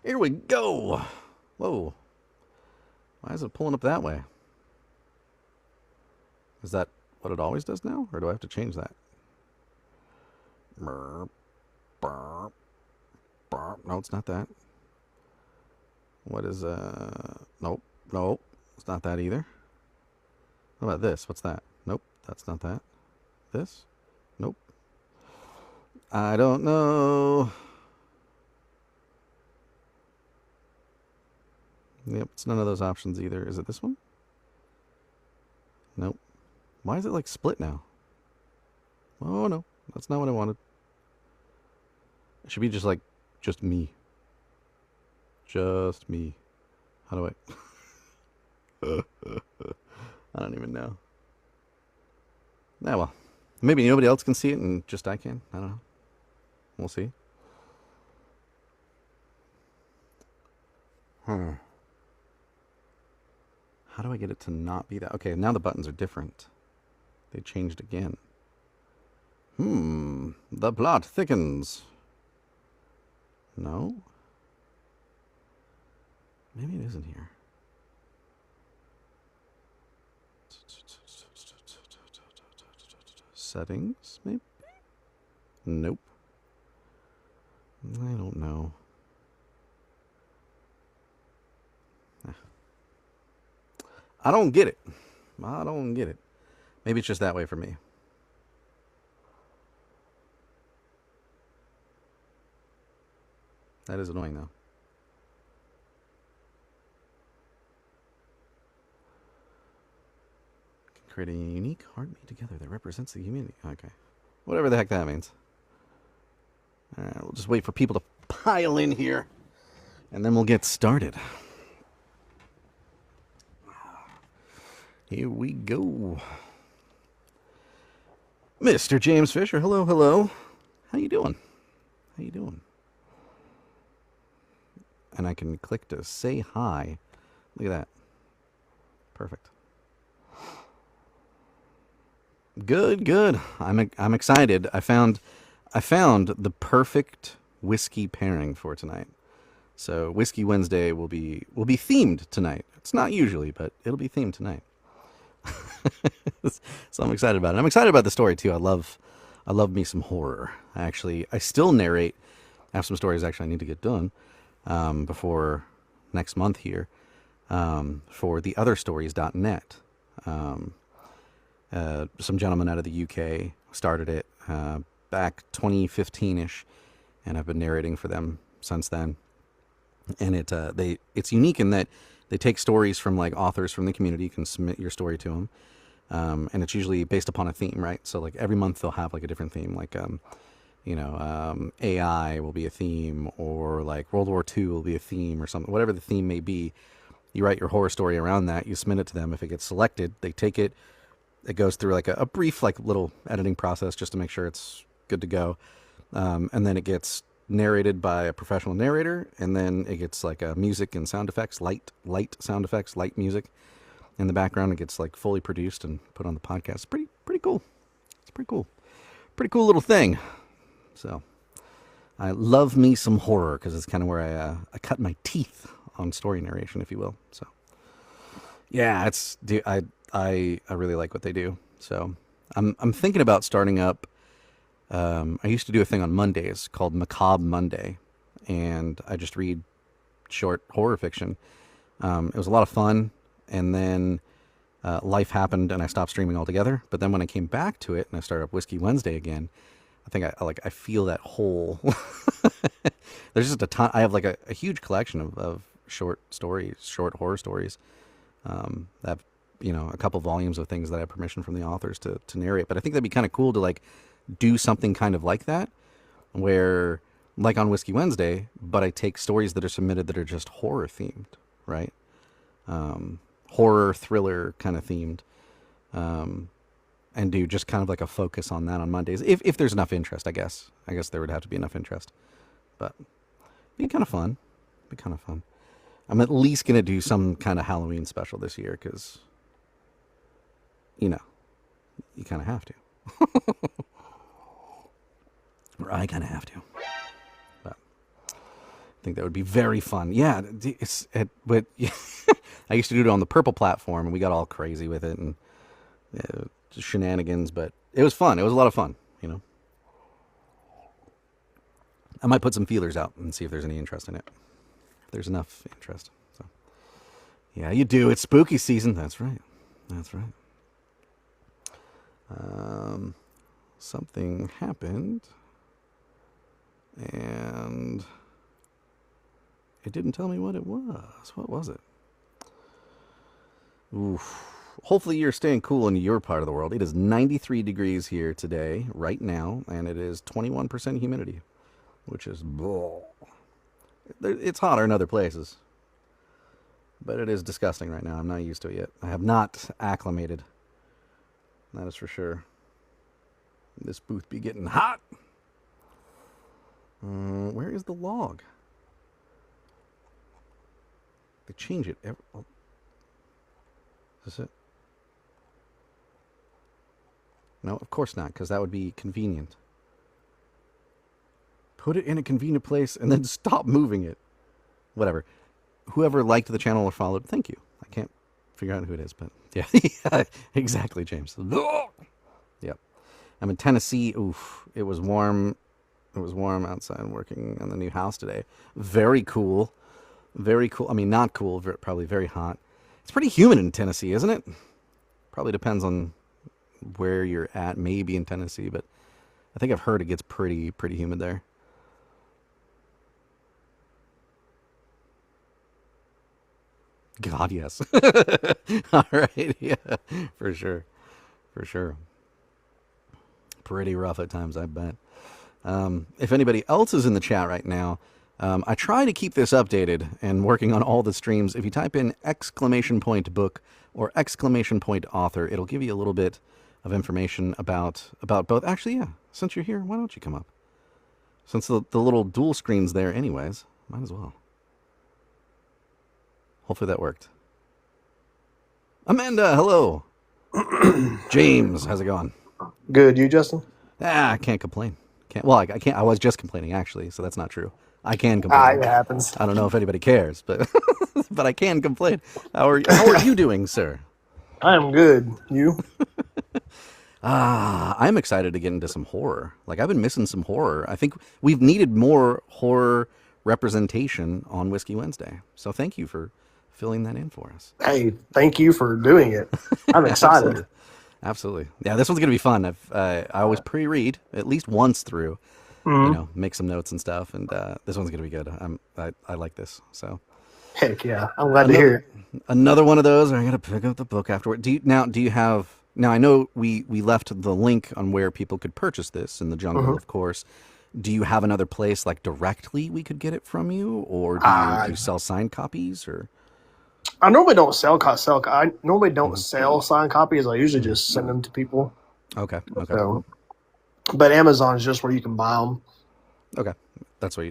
Here we go. Whoa. Why is it pulling up that way? Is that what it always does now? Or do I have to change that? No, it's not that. What is, nope, nope, it's not that either. What about this? What's that? Nope, that's not that. This? Nope. I don't know. Yep, it's none of those options either. Is it this one? Nope. Why is it like split now? Oh no, that's not what I wanted. It should be just like, just me. Just me. How do I? I don't even know. Yeah, well, maybe nobody else can see it and just I can. I don't know. We'll see. Huh. How do I get it to not be that? Okay, now the buttons are different. They changed again. The plot thickens. No? Maybe it isn't here. Settings, maybe? Nope. I don't know. I don't get it. I don't get it. Maybe it's just that way for me. That is annoying, though. Can create a unique heart made together that represents the community. Okay. Whatever the heck that means. Alright, we'll just wait for people to pile in here, and then we'll get started. Here we go. Mr. James Fisher, hello, hello. How you doing? How you doing? And I can click to say hi. Look at that. Perfect. Good, good. I'm excited. I found the perfect whiskey pairing for tonight. So Whiskey Wednesday will be themed tonight. It's not usually, but it'll be themed tonight. So I'm excited about it. I'm excited about the story too. I love me some horror. I still narrate. I have some stories actually I need to get done before next month here for theotherstories.net. Some gentleman out of the UK started it back 2015-ish, and I've been narrating for them since then. And it's unique in that they take stories from like authors from the community. You can submit your story to them, and it's usually based upon a theme, right? So like every month they'll have like a different theme, like AI will be a theme, or like World War II will be a theme, or something. Whatever the theme may be, you write your horror story around that. You submit it to them. If it gets selected, they take it. It goes through like a brief like little editing process just to make sure it's good to go, and then it gets narrated by a professional narrator, and then it gets like music and sound effects, light sound effects, light music in the background. It gets like fully produced and put on the podcast. It's pretty cool. It's pretty cool little thing. So I love me some horror because it's kind of where I cut my teeth on story narration, if you will. So yeah, I really like what they do. So I'm thinking about starting up. I used to do a thing on Mondays called Macabre Monday, and I just read short horror fiction. It was a lot of fun, and then life happened, and I stopped streaming altogether. But then when I came back to it, and I started up Whiskey Wednesday again, I think I feel that hole. There's just a ton. I have like a huge collection of short stories, short horror stories. That have, a couple volumes of things that I have permission from the authors to narrate. But I think that'd be kind of cool to like do something kind of like that, where like on Whiskey Wednesday, but I take stories that are submitted that are just horror themed, right? Horror thriller kind of themed, and do just kind of like a focus on that on Mondays. If there's enough interest, I guess there would have to be enough interest, but it'd be kind of fun. I'm at least going to do some kind of Halloween special this year because, you kind of have to. Or I kind of have to. But think that would be very fun. Yeah, but I used to do it on the Purple platform, and we got all crazy with it and just shenanigans. But it was fun. It was a lot of fun. I might put some feelers out and see if there's any interest in it. If there's enough interest. So, yeah, you do. It's spooky season. That's right. That's right. Something happened, and it didn't tell me what it was. What was it? Oof. Hopefully you're staying cool in your part of the world. It is 93 degrees here today, right now, and it is 21% humidity, which is bull. It's hotter in other places, but it is disgusting right now. I'm not used to it yet. I have not acclimated. That is for sure. This booth be getting hot. Where is the log? They change it every... Oh. Is this it? No, of course not, because that would be convenient. Put it in a convenient place and then stop moving it. Whatever. Whoever liked the channel or followed, thank you. I can't figure out who it is, but yeah, yeah, exactly, James. Yep. I'm in Tennessee. Oof. It was warm. It was warm outside working on the new house today. Very cool. Very cool. I mean, not cool, probably very hot. It's pretty humid in Tennessee, isn't it? Probably depends on where you're at, maybe in Tennessee, but I think I've heard it gets pretty humid there. God, yes. All right, yeah, for sure. For sure. Pretty rough at times, I bet. If anybody else is in the chat right now, I try to keep this updated and working on all the streams. If you type in !book or !author, it'll give you a little bit of information about both. Actually, yeah, since you're here, why don't you come up? Since the little dual screen's there anyways, might as well. Hopefully that worked. Amanda, hello. James, how's it going? Good. You, Justin? I can't complain. I can't. I was just complaining, actually, so that's not true. I can complain. It happens. I don't know if anybody cares, but but I can complain. How are you doing, sir? I am good. You? I'm excited to get into some horror. Like, I've been missing some horror. I think we've needed more horror representation on Whiskey Wednesday. So thank you for filling that in for us. Hey, thank you for doing it. I'm excited. Absolutely. Yeah, this one's going to be fun. I always pre-read at least once through, make some notes and stuff. And this one's going to be good. I like this. So. Heck yeah. I'm glad to hear it. Another one of those. I'm going to pick up the book afterward. Now, I know we left the link on where people could purchase this in the jungle, of course. Do you have another place, like, directly we could get it from you? Or do you sell signed copies? Or I normally don't sell signed copies. I usually just send them to people. Okay. So, but Amazon is just where you can buy them. Okay. That's what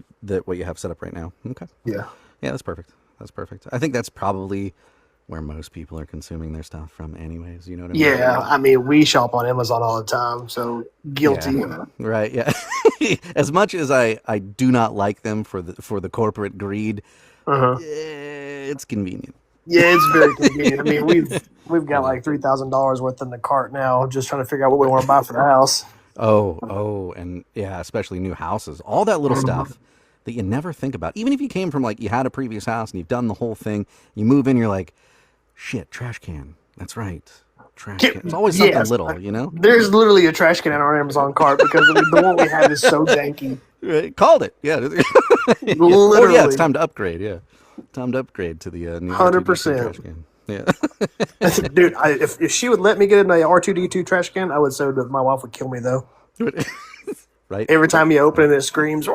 you have set up right now. Okay. Yeah. Yeah, that's perfect. I think that's probably where most people are consuming their stuff from anyways, you know what I mean? Yeah, I mean, we shop on Amazon all the time, so guilty. Yeah. Right, yeah. As much as I do not like them for the corporate greed, it's convenient. Yeah, it's very convenient. I mean, we've got like $3,000 worth in the cart now, just trying to figure out what we want to buy for the house. Oh, and yeah, especially new houses. All that little stuff that you never think about. Even if you came from, like, you had a previous house and you've done the whole thing, you move in, you're like, shit, trash can. That's right. Trash can. It's always something little, you know? There's literally a trash can in our Amazon cart because the one we have is so danky. Right. Called it. Yeah. Literally. Oh, yeah, it's time to upgrade. Yeah. Time to upgrade to the new 100%. trash can. Yeah. Dude, if she would let me get in the R2D2 trash can, I would so that my wife would kill me, though. Right. Every time you open it, it screams.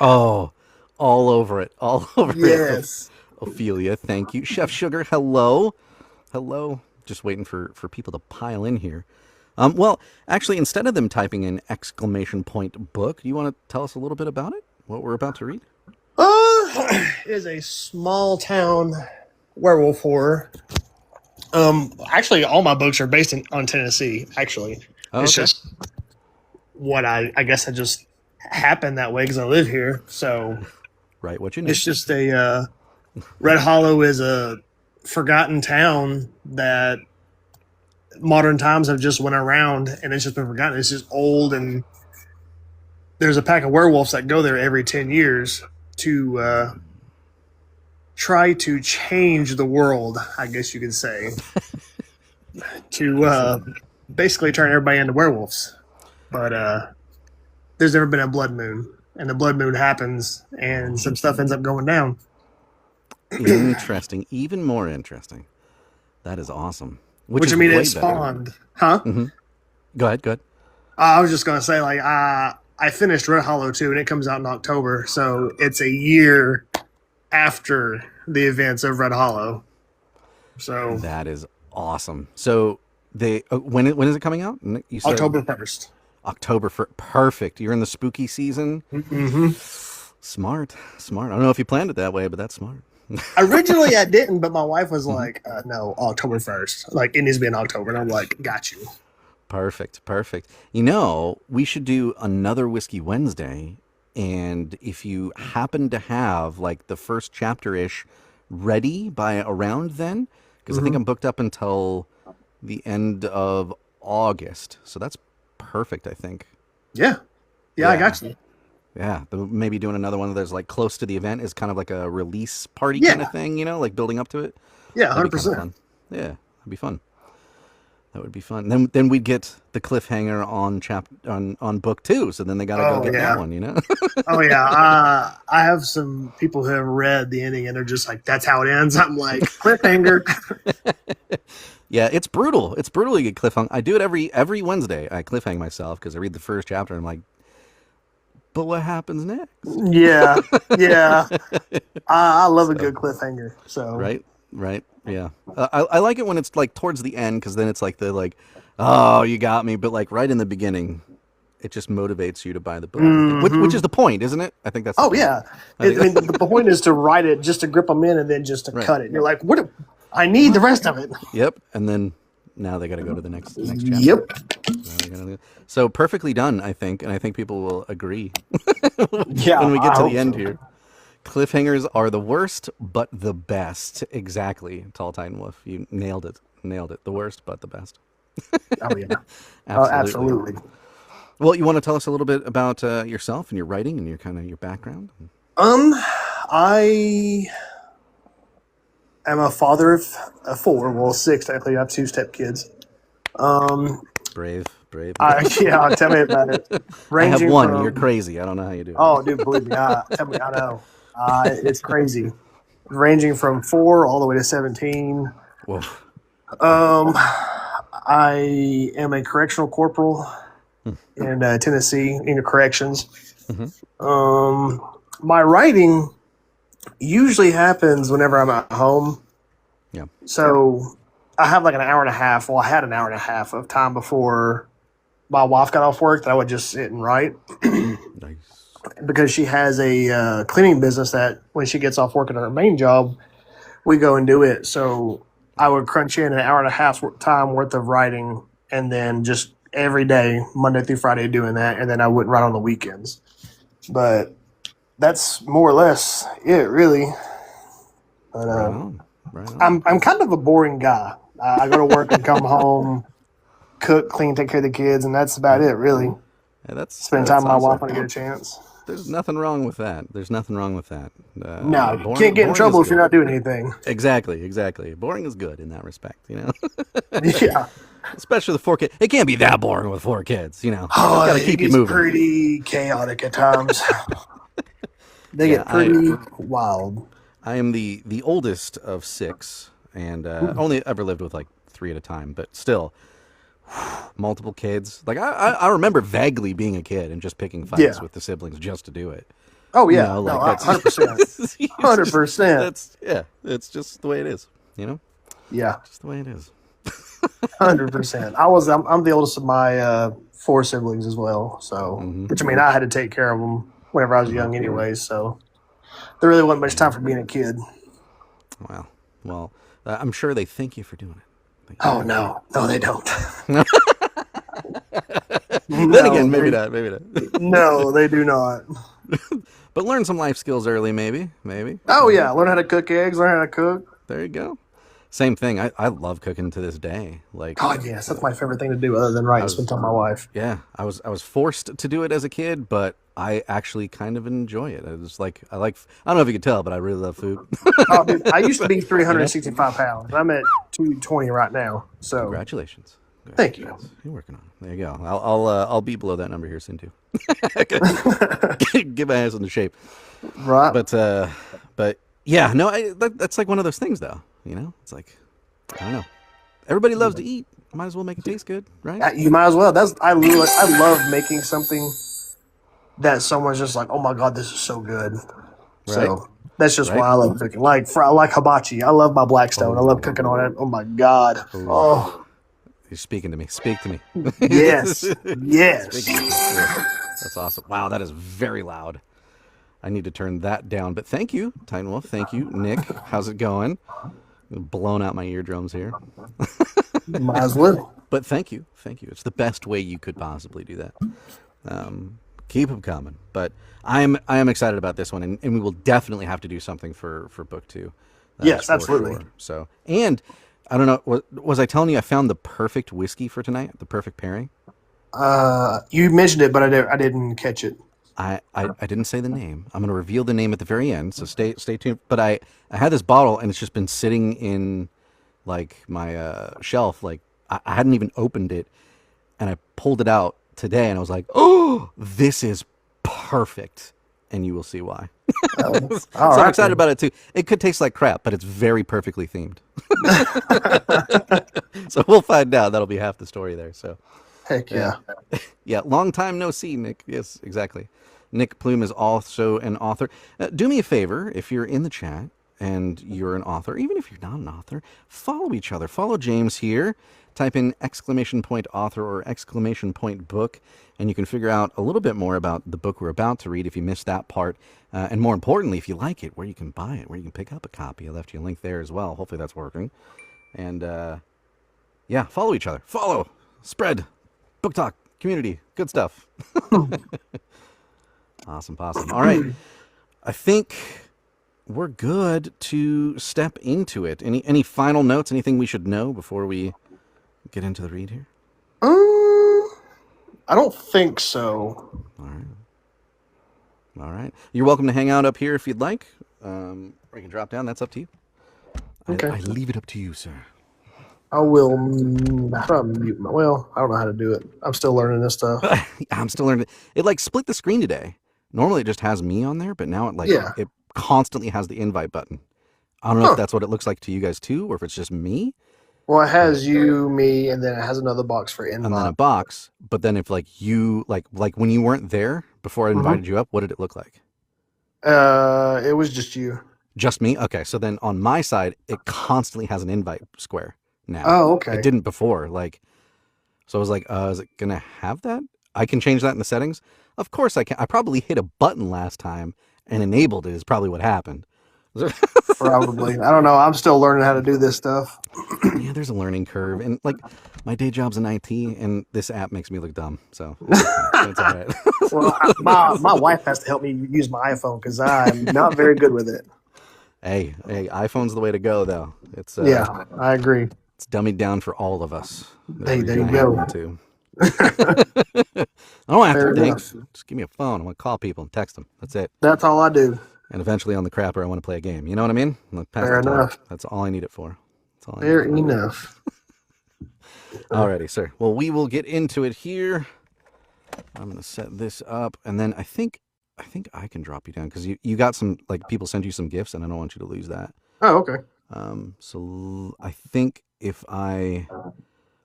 Oh, all over it. All over it. Yes. Ophelia, thank you. Chef Sugar, hello. Just waiting for people to pile in here. Well, actually, instead of them typing in !book, do you want to tell us a little bit about it? What we're about to read? It is a small town werewolf horror. Actually, all my books are based on Tennessee, actually. It's just what I guess I just happened that way because I live here. So Right. What you It's need. just a Red Hollow is a forgotten town that modern times have just went around, and it's just been forgotten. It's just old, and there's a pack of werewolves that go there every 10 years to try to change the world, I guess you could say, to basically turn everybody into werewolves. But there's never been a blood moon, and the blood moon happens, and some stuff ends up going down. Interesting. Even more interesting. That is awesome. Which Which is I mean, it way better. spawned, huh? Go ahead. Go ahead. I was just gonna say, like, I finished Red Hollow 2, and it comes out in October, so it's a year after the events of Red Hollow. So That is awesome. So they when is it coming out? You said October 1st. October for perfect. You're in the spooky season. Mm-hmm. Smart. I don't know if you planned it that way, but that's smart. Originally, I didn't, but my wife was like, "No, October 1st. Like, it needs to be in October." And I'm like, "Got you." Perfect. You know, we should do another Whiskey Wednesday, and if you happen to have like the first chapter ish ready by around then, because I think I'm booked up until the end of August, so that's perfect. I think. Yeah, I got you. Yeah, maybe doing another one of those like close to the event is kind of like a release party Yeah. kind of thing, you know, like building up to it. Yeah, That'd be 100%. kinda fun. Yeah, that'd be fun. That would be fun. Then we'd get the cliffhanger on book 2. So then they got to go Oh, get yeah. that one, you know. Oh yeah, I have some people who have read the ending and they're just like, "That's how it ends." I'm like, cliffhanger. Yeah, it's brutal. It's brutal. You get cliffhung. I do it every Wednesday. I cliffhang myself because I read the first chapter and I'm like, but what happens next? Yeah. I love a good cliffhanger. So Right. Yeah. I like it when it's like towards the end because then it's like oh, you got me. But like right in the beginning, it just motivates you to buy the book, which is the point, isn't it? I think that's. Oh yeah, I mean the point is to write it just to grip them in and then just to cut it. And you're like, what? I need the rest of it. Yep. And then now they got to go to the next chapter. Yep. So perfectly done, I think, and I think people will agree. Yeah. When we get to the end so. here, cliffhangers are the worst, but the best. Exactly, Tall Titan Wolf. You nailed it. The worst, but the best. Oh yeah. Absolutely. Absolutely. Well, you want to tell us a little bit about yourself and your writing and your background? I am a father of 4. Well, 6 technically. I have 2 stepkids. Brave. Yeah, tell me about it. I have one. You're crazy. I don't know how you do it. Oh, dude, believe me. Tell me, I know. It's crazy. Ranging from 4 all the way to 17. Whoa. I am a correctional corporal in Tennessee, in the corrections. My writing usually happens whenever I'm at home. Yeah. So I have like an hour and a half. Well, I had an hour and a half of time before my wife got off work that I would just sit and write. Nice. Because she has a cleaning business that when she gets off work at her main job, we go and do it. So I would crunch in an hour and a half time worth of writing, and then just every day, Monday through Friday, doing that, and then I wouldn't write on the weekends. But that's more or less it, really. But, Right on. I'm kind of a boring guy. I go to work and come home, cook, clean, take care of the kids, and that's about it, really. Yeah, Spend time with my wife when I get a chance. There's nothing wrong with that. No, you can't get in trouble if you're not doing anything. Exactly. Boring is good in that respect, you know. Yeah. Especially the 4 kids. It can't be that boring with 4 kids, you know. Oh, Got to keep you it's moving. pretty chaotic at times. They get pretty wild. I am the oldest of 6, and only ever lived with like 3 at a time, but still. Multiple kids. Like I remember vaguely being a kid and just picking fights with the siblings just to do it. Oh yeah, You know, no, like 100%, 100%. It's just the way it is. You know, Yeah, just the way it is. 100%. I'm the oldest of my 4 siblings as well. So, which I mean, I had to take care of them whenever I was young, anyways. So there really wasn't much time for being a kid. Wow. Well, I'm sure they thank you for doing it. Oh no, they don't. Then again, maybe not. No, they do not. But learn some life skills early, maybe. Oh yeah, learn how to cook eggs. Learn how to cook. There you go. Same thing. I love cooking to this day. Like, God, yes, that's my favorite thing to do, other than write and spend time with my wife. yeah, I was forced to do it as a kid, but I actually kind of enjoy it. I don't know if you could tell, but I really love food. Oh, dude, I used to be 365 pounds. I'm at 220 right now. So Congratulations. thank you. You're working on it. There you go. I'll be below that number here soon too. Get my ass into shape. Right. But yeah, no, that's like one of those things though. It's like, I don't know. Everybody loves to eat. Might as well make it taste good, right? You might as well. I love making something that someone's just like, oh my God, this is so good. Right. So that's just Right. why I love cooking. I like hibachi. I love my Blackstone. I love cooking on it. Oh my God. Oh You're speaking to me. Speak to me. yes, yes. Speak to me. Yeah. That's awesome. Wow, that is very loud. I need to turn that down. But thank you, Titan Wolf. Thank you, Nick. How's it going? Blown out my eardrums here. Might as well. But thank you. It's the best way you could possibly do that. Keep them coming. But I am excited about this one, and we will definitely have to do something for book 2. That Yes, is for absolutely. sure. So, and I don't know, was I telling you I found the perfect whiskey for tonight? The perfect pairing? You mentioned it, but I didn't catch it. I didn't say the name. I'm going to reveal the name at the very end, so stay tuned. But I had this bottle, and it's just been sitting in like my shelf. Like I hadn't even opened it, and I pulled it out today, and I was like, "Oh, this is perfect," and you will see why. So I'm excited about it too. It could taste like crap, but it's very perfectly themed. So we'll find out. That'll be half the story there. So. Heck yeah. Yeah, long time no see, Nick. Yes, exactly. Nick Plume is also an author. Do me a favor, if you're in the chat and you're an author, even if you're not an author, follow each other. Follow James here. Type in !author or !book, and you can figure out a little bit more about the book we're about to read if you missed that part. And more importantly, if you like it, where you can buy it, where you can pick up a copy. I left you a link there as well. Hopefully that's working. And yeah, follow each other. Follow. Spread. Book talk, community, good stuff. Awesome. All right. I think we're good to step into it. Any final notes, anything we should know before we get into the read here? I don't think so. All right. You're welcome to hang out up here if you'd like. Or you can drop down. That's up to you. Okay. I leave it up to you, sir. I will. How do I mute well, I don't know how to do it. I'm still learning this stuff. I'm still learning. It like split the screen today. Normally it just has me on there, but now it constantly has the invite button. I don't know if that's what it looks like to you guys too, or if it's just me. Well, it has you, me, and then it has another box for invite. And then a box, but then if like you like when you weren't there before I invited you up, what did it look like? It was just you. Just me? Okay, so then on my side, it constantly has an invite square now. Oh, okay. It didn't before. So I was like, is it gonna have that? I can change that in the settings. Of course I can. I probably hit a button last time and enabled it is probably what happened. Probably. I don't know. I'm still learning how to do this stuff. Yeah, there's a learning curve, and like my day job's in IT, and this app makes me look dumb. So it's all right. Well, my wife has to help me use my iPhone because I'm not very good with it. Hey, iPhone's the way to go, though. It's yeah, I agree. It's dummied down for all of us. Hey, there you go. I don't have to think. Just give me a phone. I want to call people and text them. That's it. That's all I do. And eventually on the crapper, I want to play a game. You know what I mean? Fair enough. That's all I need it for. That's all. Fair enough. Alrighty, sir. Well, we will get into it here. I'm going to set this up, and then I think I can drop you down because you got some, like, people send you some gifts, and I don't want you to lose that. Oh, okay. So I think if I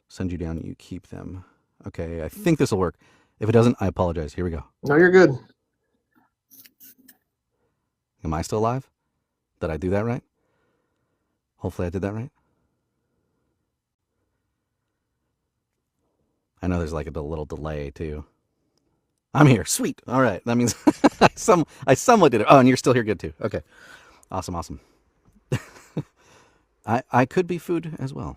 send you down, you keep them. Okay, I think this will work. If it doesn't, I apologize. Here we go. No, you're good. Am I still alive? Did I do that right? Hopefully I did that right. I know there's like a little delay too. I'm here. Sweet. All right. That means I somewhat did it. Oh, and you're still here. Good too. Okay. Awesome. I could be food as well.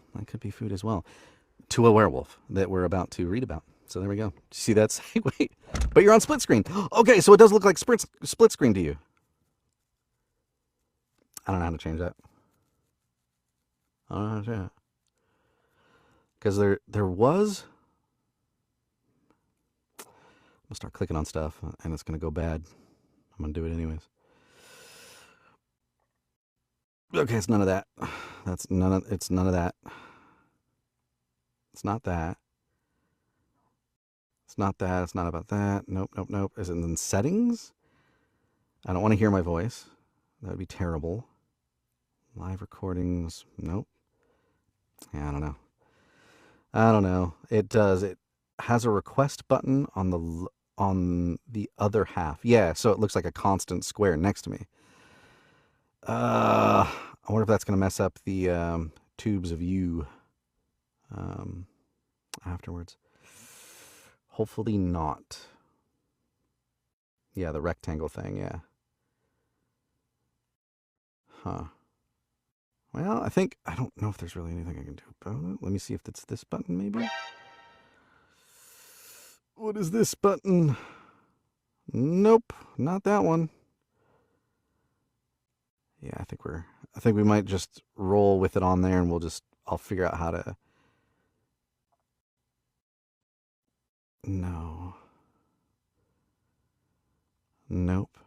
To a werewolf that we're about to read about. So there we go. See that segue? But you're on split screen. Okay, so it does look like split screen to you. I don't know how to change that. I don't know how to change that. Because there was... I'm going to start clicking on stuff, and it's going to go bad. I'm going to do it anyways. Okay, it's none of that. It's none of that. It's not that. It's not that. It's not about that. Nope. Is it in settings? I don't want to hear my voice. That would be terrible. Live recordings. Nope. Yeah, I don't know. It does. It has a request button on the other half. Yeah, so it looks like a constant square next to me. I wonder if that's going to mess up the tubes of you afterwards. Hopefully not. Yeah, the rectangle thing, yeah. Huh. Well, I don't know if there's really anything I can do about it. Let me see if it's this button, maybe. What is this button? Nope, not that one. Yeah, I think we might just roll with it on there, and I'll figure out how to. No. Nope.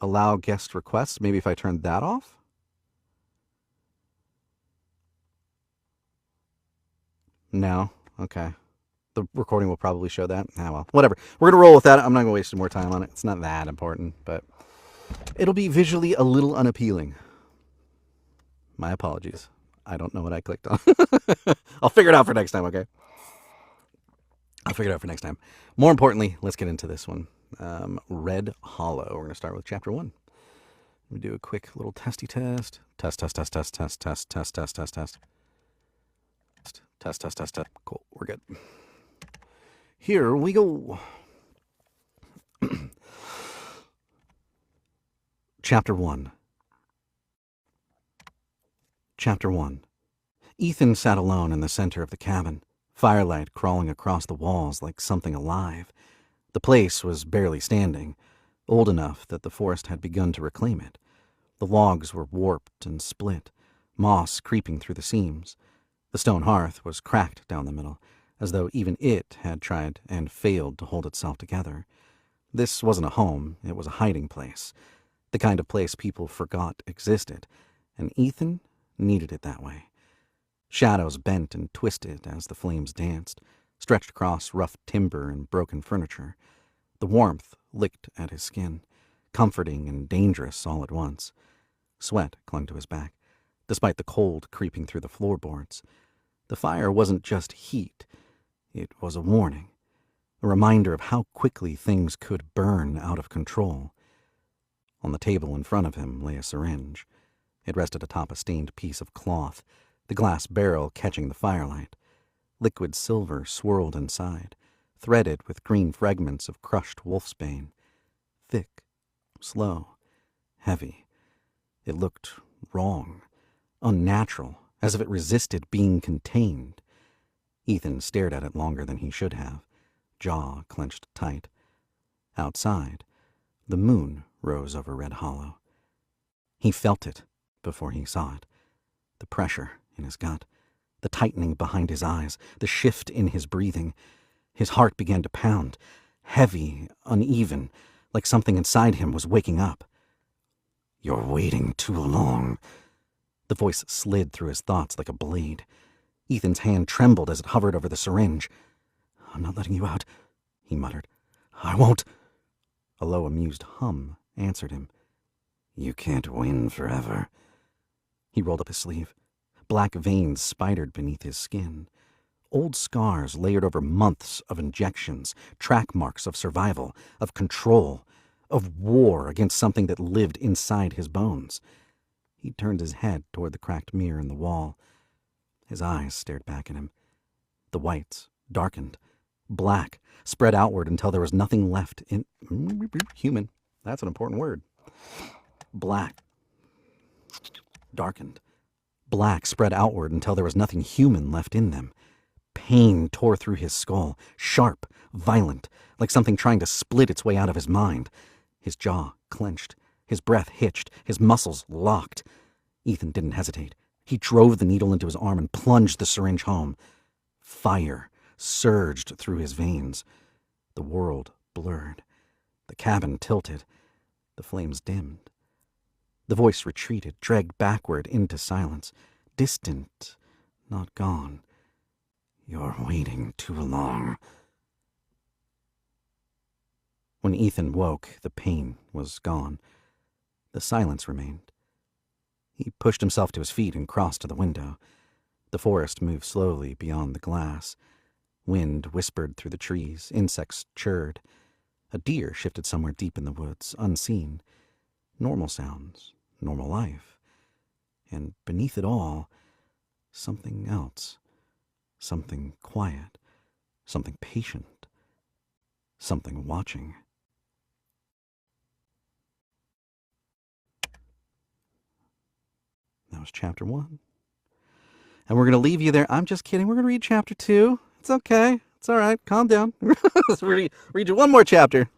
Allow guest requests. Maybe if I turn that off? No. Okay. The recording will probably show that. Ah, well, whatever. We're going to roll with that. I'm not going to waste more time on it. It's not that important, but it'll be visually a little unappealing. My apologies. I don't know what I clicked on. I'll figure it out for next time, okay? I'll figure it out for next time. More importantly, let's get into this one. Red Hollow. We're going to start with chapter 1. Let me do a quick little testy test. Test. Test. Cool. We're good. Here we go. Chapter 1. Chapter 1. Ethan sat alone in the center of the cabin, firelight crawling across the walls like something alive. The place was barely standing, old enough that the forest had begun to reclaim it. The logs were warped and split, moss creeping through the seams. The stone hearth was cracked down the middle, as though even it had tried and failed to hold itself together. This wasn't a home, it was a hiding place, the kind of place people forgot existed, and Ethan needed it that way. Shadows bent and twisted as the flames danced, stretched across rough timber and broken furniture. The warmth licked at his skin, comforting and dangerous all at once. Sweat clung to his back, despite the cold creeping through the floorboards. The fire wasn't just heat, it was a warning, a reminder of how quickly things could burn out of control. On the table in front of him lay a syringe. It rested atop a stained piece of cloth, the glass barrel catching the firelight. Liquid silver swirled inside, threaded with green fragments of crushed wolfsbane. Thick, slow, heavy. It looked wrong, unnatural, as if it resisted being contained. Ethan stared at it longer than he should have, jaw clenched tight. Outside, the moon rose over Red Hollow. He felt it before he saw it. The pressure in his gut, the tightening behind his eyes, the shift in his breathing. His heart began to pound, heavy, uneven, like something inside him was waking up. "You're waiting too long." The voice slid through his thoughts like a blade. Ethan's hand trembled as it hovered over the syringe. "I'm not letting you out," he muttered. "I won't." A low, amused hum answered him. "You can't win forever." He rolled up his sleeve. Black veins spidered beneath his skin. Old scars layered over months of injections, track marks of survival, of control, of war against something that lived inside his bones. He turned his head toward the cracked mirror in the wall. His eyes stared back at him. The whites darkened. Black spread outward until there was nothing left in... Human. That's an important word. Black darkened. Black spread outward until there was nothing human left in them. Pain tore through his skull, sharp, violent, like something trying to split its way out of his mind. His jaw clenched, his breath hitched, his muscles locked. Ethan didn't hesitate. He drove the needle into his arm and plunged the syringe home. Fire surged through his veins. The world blurred. The cabin tilted. The flames dimmed. The voice retreated, dragged backward into silence. Distant, not gone. You're waiting too long. When Ethan woke, the pain was gone. The silence remained. He pushed himself to his feet and crossed to the window. The forest moved slowly beyond the glass. Wind whispered through the trees. Insects chirred. A deer shifted somewhere deep in the woods, unseen. Normal sounds, normal life. And beneath it all, something else. Something quiet. Something patient. Something watching. That was chapter 1. And we're going to leave you there. I'm just kidding. We're going to read chapter 2. It's okay. It's all right. Calm down. Let's read you one more chapter.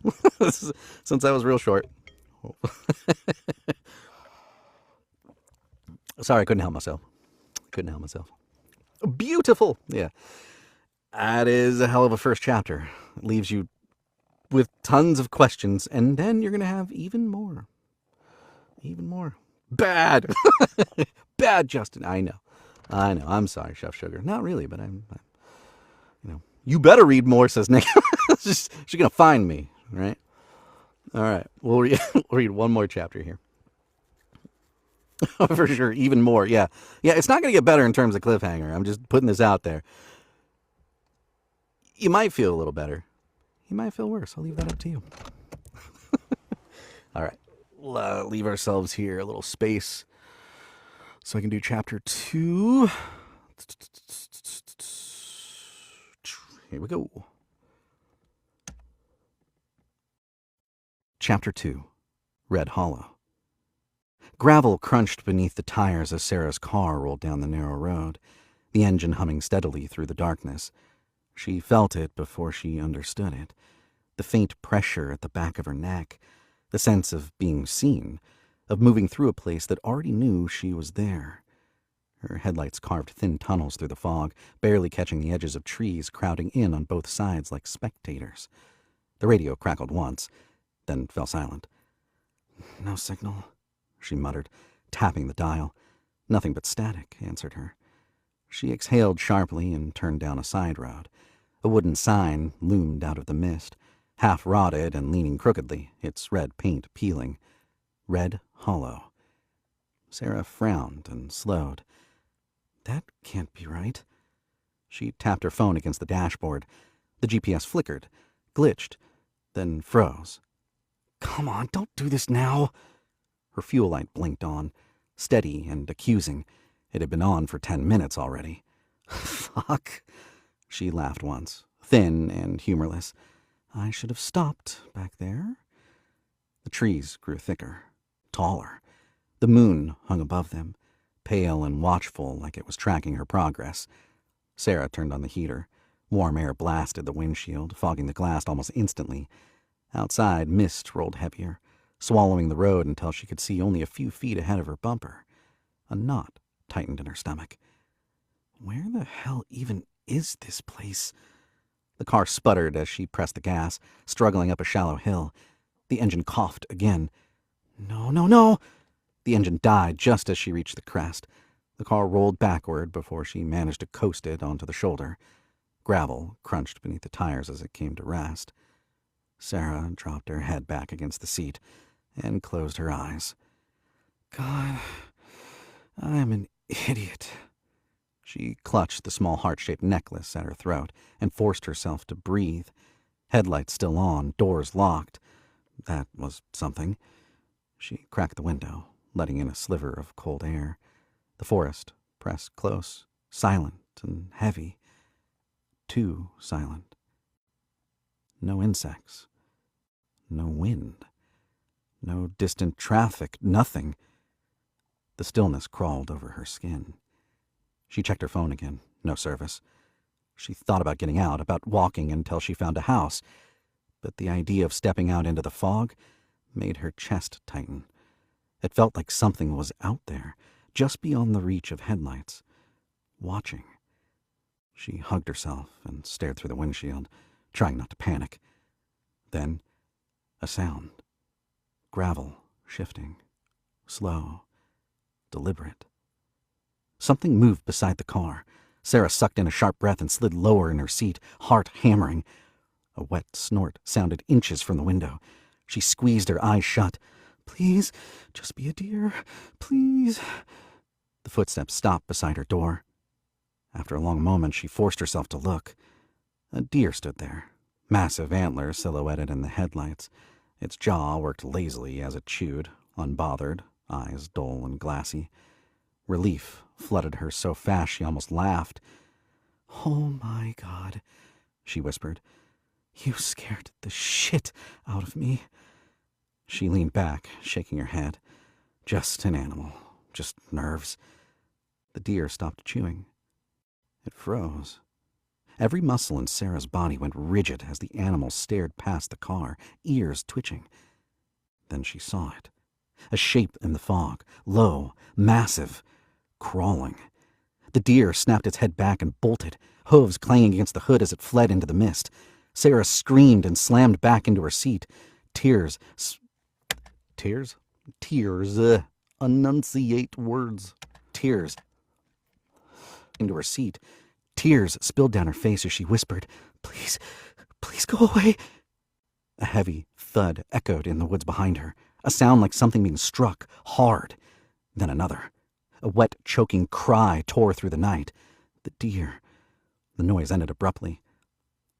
Since that was real short. Sorry, I couldn't help myself. Beautiful. Yeah. That is a hell of a first chapter. It leaves you with tons of questions, and then you're going to have even more. Bad. Bad, Justin. I know. I'm sorry, Chef Sugar. Not really, but I'm you better read more, says Nick. She's going to find me, right? All right. We'll read one more chapter here. For sure. Even more. Yeah. Yeah, it's not going to get better in terms of cliffhanger. I'm just putting this out there. You might feel a little better. You might feel worse. I'll leave that up to you. All right. We'll leave ourselves here a little space so I can do chapter 2. Here we go. Chapter 2. Red Hollow. Gravel crunched beneath the tires as Sarah's car rolled down the narrow road, the engine humming steadily through the darkness. She felt it before she understood it. The faint pressure at the back of her neck, the sense of being seen, of moving through a place that already knew she was there. Her headlights carved thin tunnels through the fog, barely catching the edges of trees crowding in on both sides like spectators. The radio crackled once, then fell silent. "No signal," she muttered, tapping the dial. Nothing but static answered her. She exhaled sharply and turned down a side road. A wooden sign loomed out of the mist, half rotted and leaning crookedly, its red paint peeling. Red Hollow. Sarah frowned and slowed. That can't be right. She tapped her phone against the dashboard. The GPS flickered, glitched, then froze. "Come on, don't do this now." Her fuel light blinked on, steady and accusing. It had been on for 10 minutes already. Fuck. She laughed once, thin and humorless. I should have stopped back there. The trees grew thicker, taller. The moon hung above them, pale and watchful like it was tracking her progress. Sarah turned on the heater. Warm air blasted the windshield, fogging the glass almost instantly. Outside, mist rolled heavier, swallowing the road until she could see only a few feet ahead of her bumper. A knot tightened in her stomach. Where the hell even is this place? The car sputtered as she pressed the gas, struggling up a shallow hill. The engine coughed again. No, no, no! The engine died just as she reached the crest. The car rolled backward before she managed to coast it onto the shoulder. Gravel crunched beneath the tires as it came to rest. Sarah dropped her head back against the seat and closed her eyes. God, I'm an idiot. She clutched the small heart-shaped necklace at her throat and forced herself to breathe. Headlights still on, doors locked. That was something. She cracked the window, letting in a sliver of cold air. The forest pressed close, silent and heavy. Too silent. No insects. No wind. No distant traffic. Nothing. The stillness crawled over her skin. She checked her phone again. No service. She thought about getting out, about walking until she found a house, but the idea of stepping out into the fog made her chest tighten. It felt like something was out there, just beyond the reach of headlights, watching. She hugged herself and stared through the windshield, trying not to panic. Then, a sound. Gravel shifting. Slow. Deliberate. Something moved beside the car. Sarah sucked in a sharp breath and slid lower in her seat, heart hammering. A wet snort sounded inches from the window. She squeezed her eyes shut. Please, just be a deer. Please. The footsteps stopped beside her door. After a long moment, she forced herself to look. A deer stood there, massive antlers silhouetted in the headlights. Its jaw worked lazily as it chewed, unbothered, eyes dull and glassy. Relief flooded her so fast she almost laughed. "Oh my God," she whispered. "You scared the shit out of me." She leaned back, shaking her head. Just an animal. Just nerves. The deer stopped chewing. It froze. Every muscle in Sarah's body went rigid as the animal stared past the car, ears twitching. Then she saw it. A shape in the fog, low, massive, crawling. The deer snapped its head back and bolted, hooves clanging against the hood as it fled into the mist. Sarah screamed and slammed back into her seat. Tears. Enunciate words. Tears. Into her seat. Tears spilled down her face as she whispered, "Please, please go away." A heavy thud echoed in the woods behind her, a sound like something being struck hard. Then another. A wet, choking cry tore through the night. The deer. The noise ended abruptly.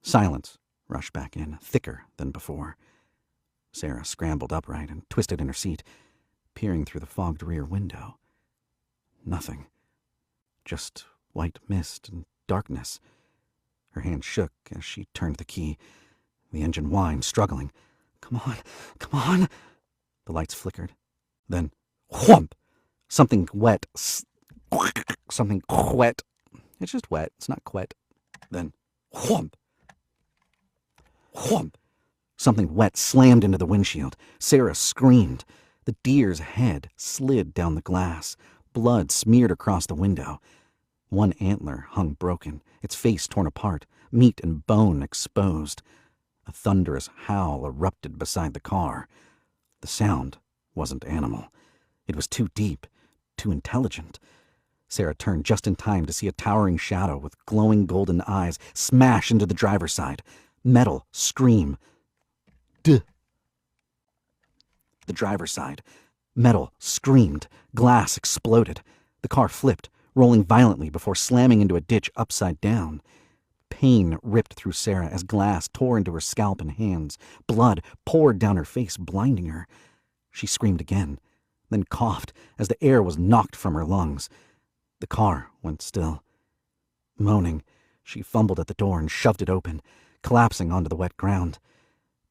Silence rushed back in, thicker than before. Sarah scrambled upright and twisted in her seat, peering through the fogged rear window. Nothing. Just white mist and darkness. Her hand shook as she turned the key. The engine whined, struggling. Come on. The lights flickered. Then, whump! Something wet. Something wet. It's just wet. It's not wet. Then, whump! Whump! Something wet slammed into the windshield. Sarah screamed. The deer's head slid down the glass. Blood smeared across the window. One antler hung broken, its face torn apart, meat and bone exposed. A thunderous howl erupted beside the car. The sound wasn't animal. It was too deep, too intelligent. Sarah turned just in time to see a towering shadow with glowing golden eyes smash into the driver's side. Metal scream. Duh. The driver's side. Metal screamed. Glass exploded. The car flipped, rolling violently before slamming into a ditch upside down. Pain ripped through Sarah as glass tore into her scalp and hands. Blood poured down her face, blinding her. She screamed again, then coughed as the air was knocked from her lungs. The car went still. Moaning, she fumbled at the door and shoved it open, collapsing onto the wet ground.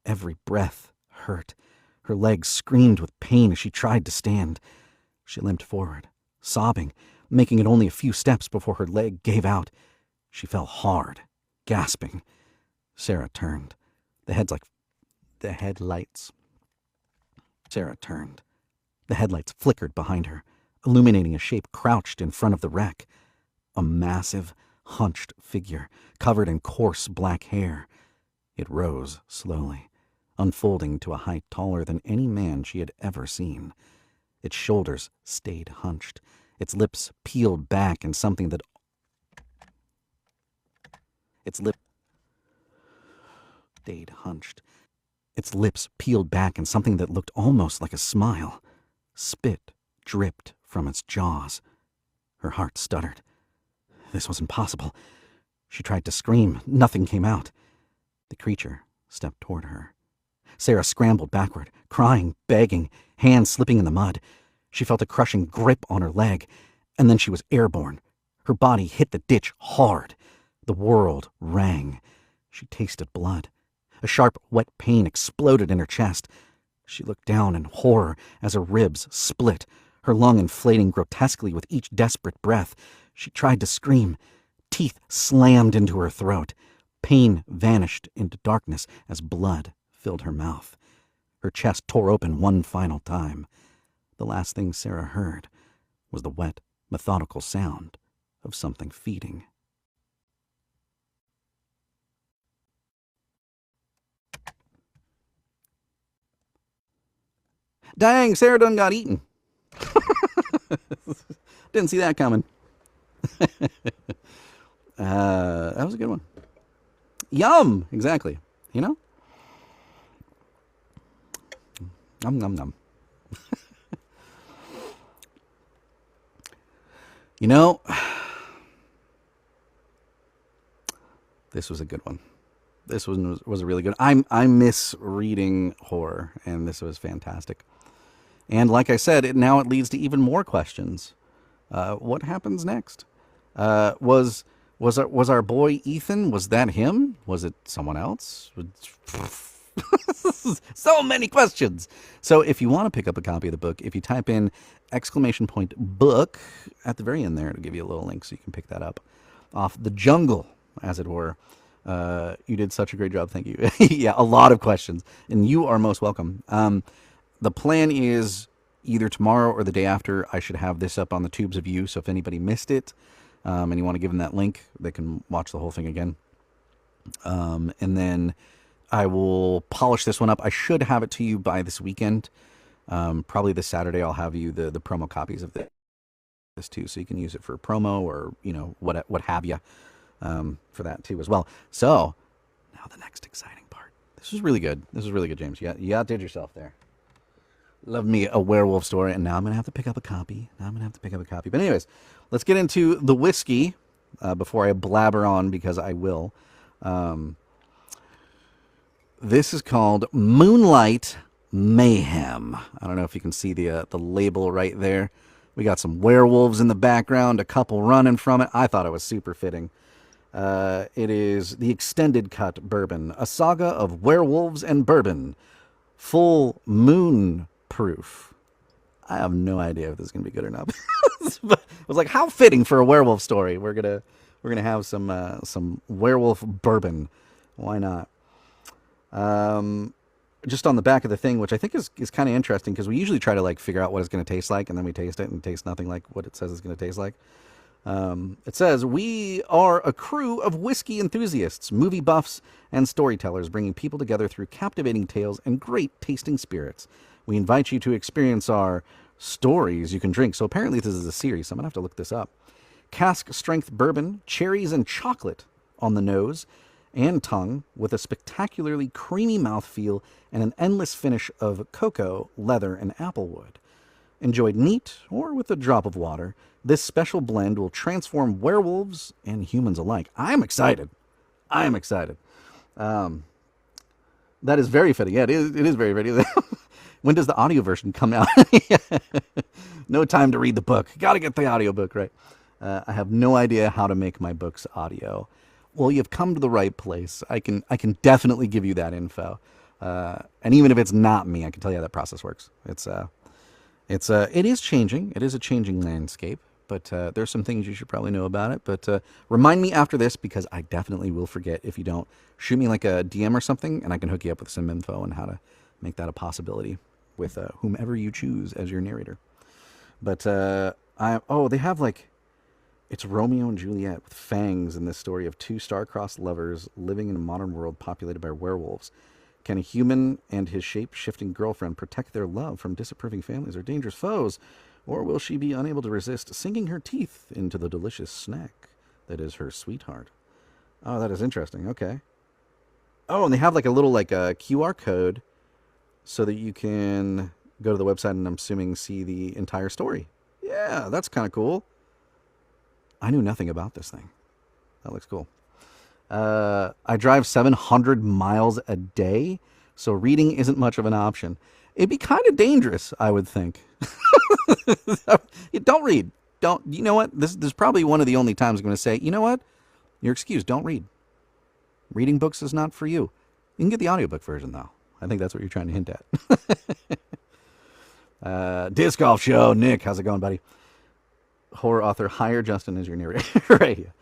Every breath hurt. Her legs screamed with pain as she tried to stand. She limped forward, sobbing, making it only a few steps before her leg gave out. She fell hard, gasping. Sarah turned. The headlights. Sarah turned. The headlights flickered behind her, illuminating a shape crouched in front of the wreck. A massive, hunched figure, covered in coarse black hair. It rose slowly, unfolding to a height taller than any man she had ever seen. Its shoulders stayed hunched, its lips peeled back in something that... Its lips stayed hunched. Its lips peeled back in something that looked almost like a smile. Spit dripped from its jaws. Her heart stuttered. This was impossible. She tried to scream. Nothing came out. The creature stepped toward her. Sarah scrambled backward, crying, begging, hands slipping in the mud. She felt a crushing grip on her leg, and then she was airborne. Her body hit the ditch hard. The world rang. She tasted blood. A sharp, wet pain exploded in her chest. She looked down in horror as her ribs split, her lung inflating grotesquely with each desperate breath. She tried to scream. Teeth slammed into her throat. Pain vanished into darkness as blood filled her mouth. Her chest tore open one final time. The last thing Sarah heard was the wet, methodical sound of something feeding. Dang, Sarah done got eaten. Didn't see that coming. That was a good one. Yum! Exactly. You know? Num num num. You know, this was a good one. This one was a really good. I miss reading horror, and this was fantastic. And like I said, now it leads to even more questions. What happens next? Was our boy Ethan? Was that him? Was it someone else? So many questions. So if you want to pick up a copy of the book, if you type in !book at the very end there, it'll give you a little link so you can pick that up off the jungle, as it were. You did such a great job. Thank you. Yeah, a lot of questions, and you are most welcome. The plan is either tomorrow or the day after, I should have this up on the Tubes of You. So if anybody missed it and you want to give them that link, they can watch the whole thing again. And then I will polish this one up. I should have it to you by this weekend. Probably this Saturday I'll have you the promo copies of this too, so you can use it for promo or, you know, what have you, for that too as well. So now the next exciting part. This was really good. This was really good, James. You outdid yourself there. Love me a werewolf story, and now I'm going to have to pick up a copy. But anyways, let's get into the whiskey before I blabber on, because I will. This is called Moonlight Mayhem. I don't know if you can see the label right there. We got some werewolves in the background, a couple running from it. I thought it was super fitting. It is the extended cut bourbon, a saga of werewolves and bourbon, full moon proof. I have no idea if this is gonna be good or not. But I was like, how fitting for a werewolf story. We're gonna have some werewolf bourbon. Why not? Just on the back of the thing, which I think is kind of interesting, because we usually try to like figure out what it's going to taste like, and then we taste it and it tastes nothing like what it says it's going to taste like. It says, we are a crew of whiskey enthusiasts, movie buffs, and storytellers, bringing people together through captivating tales and great tasting spirits. We invite you to experience our stories you can drink. So apparently this is a series, so I'm going to have to look this up. Cask strength bourbon, cherries and chocolate on the nose and tongue, with a spectacularly creamy mouthfeel and an endless finish of cocoa, leather, and applewood. Enjoyed neat or with a drop of water, this special blend will transform werewolves and humans alike. I'm excited. That is very fitting. Yeah, it is very fitting. When does the audio version come out? No time to read the book. Got to get the audiobook right. I have no idea how to make my books audio. Well, you've come to the right place. I can definitely give you that info. And even if it's not me, I can tell you how that process works. It is changing. It is a changing landscape, but there's some things you should probably know about it. But remind me after this, because I definitely will forget if you don't. Shoot me like a DM or something, and I can hook you up with some info on how to make that a possibility with whomever you choose as your narrator. But they have like, it's Romeo and Juliet with fangs in this story of two star-crossed lovers living in a modern world populated by werewolves. Can a human and his shape-shifting girlfriend protect their love from disapproving families or dangerous foes? Or will she be unable to resist sinking her teeth into the delicious snack that is her sweetheart? Oh, that is interesting. Okay. Oh, and they have like a little like a QR code so that you can go to the website and I'm assuming see the entire story. Yeah, that's kind of cool. I knew nothing about this thing. That looks cool. I drive 700 miles a day, so reading isn't much of an option. It'd be kind of dangerous, I would think. Don't read. You know what? This is probably one of the only times I'm going to say, you know what? You're excused. Don't read. Reading books is not for you. You can get the audiobook version, though. I think that's what you're trying to hint at. Disc Golf Show. Nick, how's it going, buddy? Horror author, hire Justin as your narrator. Right here.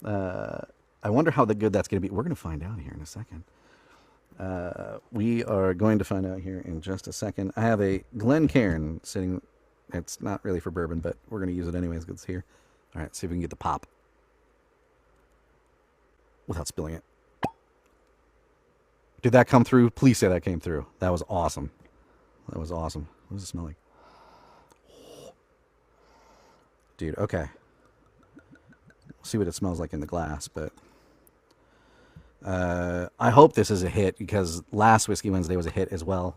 I wonder how good that's going to be. We're going to find out here in a second. We are going to find out here in just a second. I have a Glencairn sitting. It's not really for bourbon, but we're going to use it anyways because it's here. All right, see if we can get the pop without spilling it. Did that come through? Please say that came through. That was awesome. That was awesome. What does it smell like? Dude, okay. We'll see what it smells like in the glass, but I hope this is a hit because last Whiskey Wednesday was a hit as well.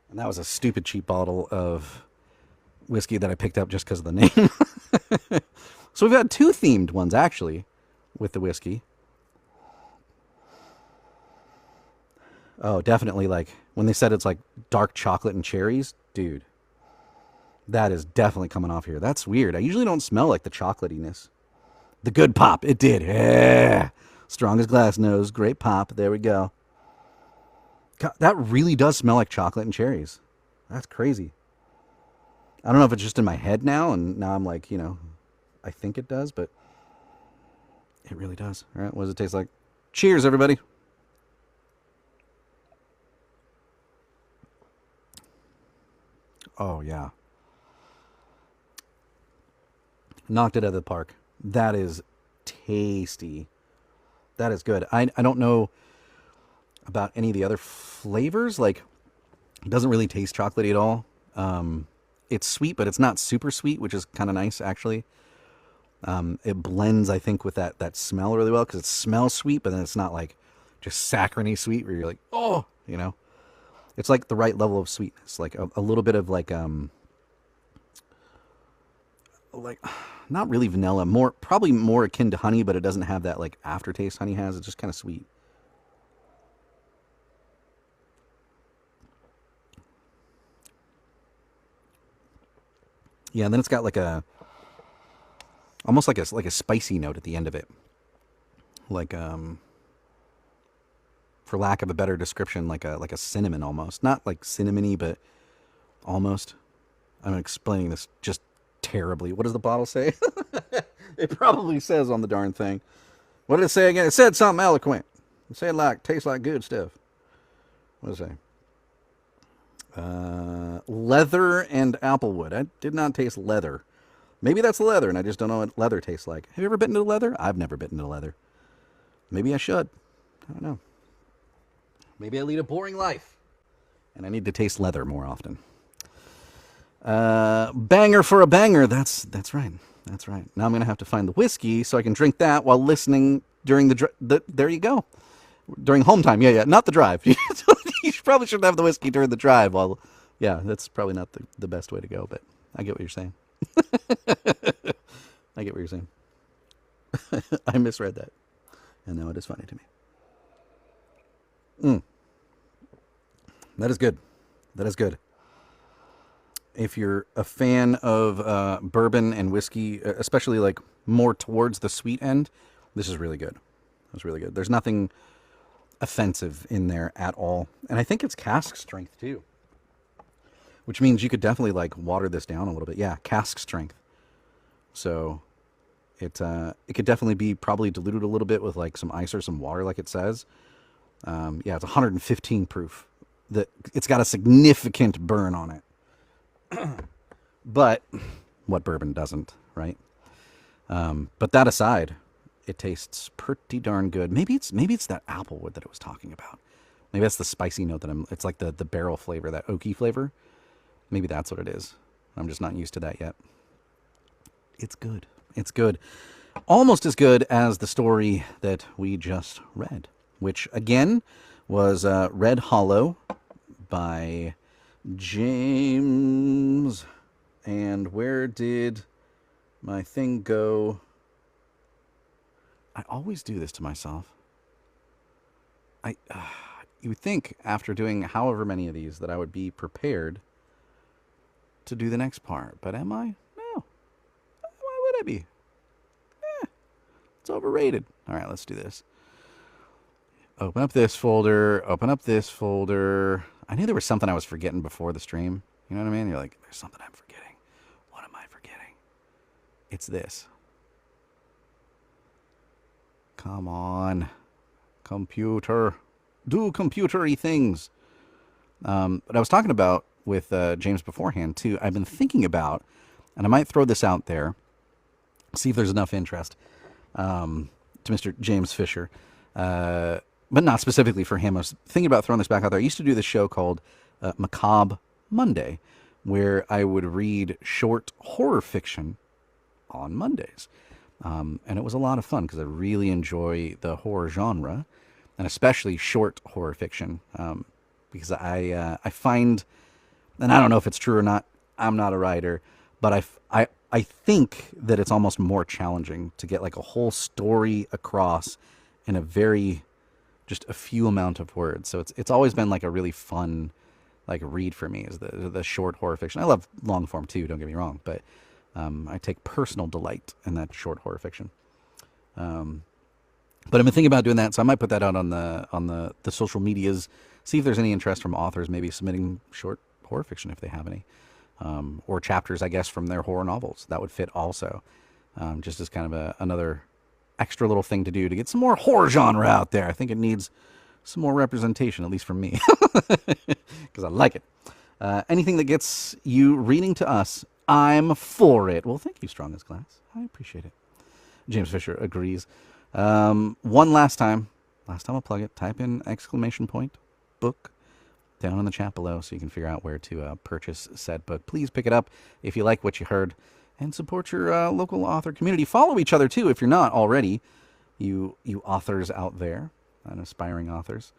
And that was a stupid cheap bottle of whiskey that I picked up just because of the name. So we've had 2 themed ones actually with the whiskey. Oh, definitely like when they said it's like dark chocolate and cherries, dude. That is definitely coming off here. That's weird. I usually don't smell like the chocolatiness. The good pop. It did. Yeah. Strong as glass nose. Great pop. There we go. God, that really does smell like chocolate and cherries. That's crazy. I don't know if it's just in my head now, and now I'm like, I think it does, but it really does. All right, what does it taste like? Cheers, everybody. Oh, yeah. Knocked it out of the park. That is tasty. That is good. I don't know about any of the other flavors. Like, it doesn't really taste chocolatey at all. It's sweet, but it's not super sweet, which is kind of nice, actually. It blends, I think, with that smell really well, because it smells sweet, but then it's not like just saccharine sweet where you're like, oh, It's like the right level of sweetness, like a little bit of like not really vanilla, probably more akin to honey, but it doesn't have that like aftertaste honey has. It's just kind of sweet. Yeah, and then it's got like almost like a spicy note at the end of it, like for lack of a better description, like a cinnamon almost, not like cinnamony, but almost. I'm explaining this just terribly. What does the bottle say? It probably says on the darn thing. What did it say again? It said something eloquent. It said tastes like good stuff. What does it say? Leather and applewood. I did not taste leather. Maybe that's leather, and I just don't know what leather tastes like. Have you ever bitten into leather? I've never bitten into leather. Maybe I should. I don't know. Maybe I lead a boring life, and I need to taste leather more often. Banger for a banger. That's right. That's right. Now I'm going to have to find the whiskey so I can drink that while listening during there you go. During home time. Yeah. Not the drive. You probably shouldn't have the whiskey during the drive. Yeah, that's probably not the best way to go, but I get what you're saying. I get what you're saying. I misread that. And now it is funny to me. That is good. That is good. If you're a fan of bourbon and whiskey, especially like more towards the sweet end, this is really good. It's really good. There's nothing offensive in there at all. And I think it's cask strength too, which means you could definitely like water this down a little bit. Yeah, cask strength. So it could definitely be probably diluted a little bit with like some ice or some water, like it says. Yeah, it's 115 proof. It's got a significant burn on it. But what bourbon doesn't, right? But that aside, it tastes pretty darn good. Maybe it's that applewood that it was talking about. Maybe that's the spicy note it's like the barrel flavor, that oaky flavor. Maybe that's what it is. I'm just not used to that yet. It's good. It's good. Almost as good as the story that we just read, which again was Red Hollow by James. And where did my thing go? I always do this to myself. You would think after doing however many of these that I would be prepared to do the next part. But am I? No. Why would I be? It's overrated. All right, let's do this. Open up this folder. Open up this folder. I knew there was something I was forgetting before the stream. You know what I mean? You're like, there's something I'm forgetting. What am I forgetting? It's this. Come on. Computer. Do computery things. But I was talking about with James beforehand, too. I've been thinking about, and I might throw this out there, see if there's enough interest to Mr. James Fisher, but not specifically for him. I was thinking about throwing this back out there. I used to do this show called Macabre Monday, where I would read short horror fiction on Mondays. And it was a lot of fun because I really enjoy the horror genre, and especially short horror fiction, because I find, and I don't know if it's true or not, I'm not a writer, but I think that it's almost more challenging to get like a whole story across in a very, just a few amount of words. So it's always been like a really fun like read for me, is the short horror fiction. I love long form too, don't get me wrong, but I take personal delight in that short horror fiction. But I've been thinking about doing that, so I might put that out on the social medias, see if there's any interest from authors maybe submitting short horror fiction if they have any, or chapters, I guess, from their horror novels. That would fit also, just as kind of another extra little thing to do to get some more horror genre out there. I think it needs some more representation, at least from me, because I like it. Anything that gets you reading to us, I'm for it. Well, thank you, Strong as Glass. I appreciate it. James Fisher agrees. One last time I'll plug it. Type in !book down in the chat below so you can figure out where to purchase said book. Please pick it up if you like what you heard, and support your local author community. Follow each other too if you're not already. You authors out there and aspiring authors.